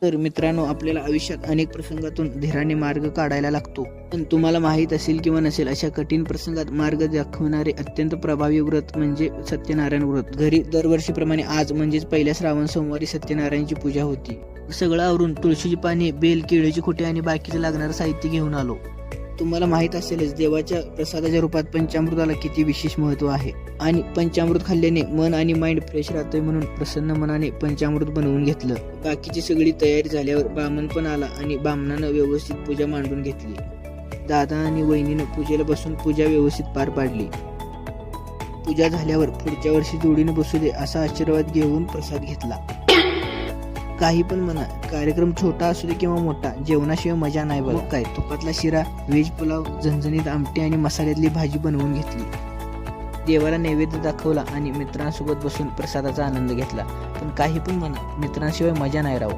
तर मित्रांनो, आपल्याला आयुष्यात अनेक प्रसंगातून धीराने मार्ग काढायला लागतो. पण तुम्हाला माहीत असेल किंवा नसेल, अशा कठीण प्रसंगात मार्ग दाखवणारे अत्यंत प्रभावी व्रत म्हणजे सत्यनारायण व्रत. घरी दरवर्षीप्रमाणे आज म्हणजेच पहिल्या श्रावण सोमवारी सत्यनारायणची पूजा होती. सगळं आवरून तुळशीची पाने, बेल, केळीची खोटे आणि बाकीचं लागणारं साहित्य घेऊन आलो. तुम्हाला माहित असेलच, देवाच्या प्रसादाच्या रूपात पंचामृताला किती विशेष महत्त्व आहे. आणि पंचामृत खाल्ल्याने मन आणि माइंड फ्रेश राहतोय म्हणून प्रसन्न मनाने पंचामृत बनवून घेतलं. बाकीची सगळी तयारी झाल्यावर बामण पण आला आणि बामणानं व्यवस्थित पूजा मांडून घेतली. दादा आणि वहिनीनं पूजेला बसून पूजा व्यवस्थित पार पाडली. पूजा झाल्यावर पुढच्या वर्षी जोडीने बसू दे असा आशीर्वाद घेऊन प्रसाद घेतला. काही पण म्हणा, कार्यक्रम छोटा असू दे किंवा मोठा, जेवणाशिवाय मजा नाही बघ. काय तुपातला शिरा, व्हेज पुलाव, झणझणीत आमटी आणि मसाल्यातली भाजी बनवून घेतली. देवाला नैवेद्य दाखवला आणि मित्रांसोबत बसून प्रसादाचा आनंद घेतला. पण काही पण म्हणा, मित्रांशिवाय मजा नाही राव.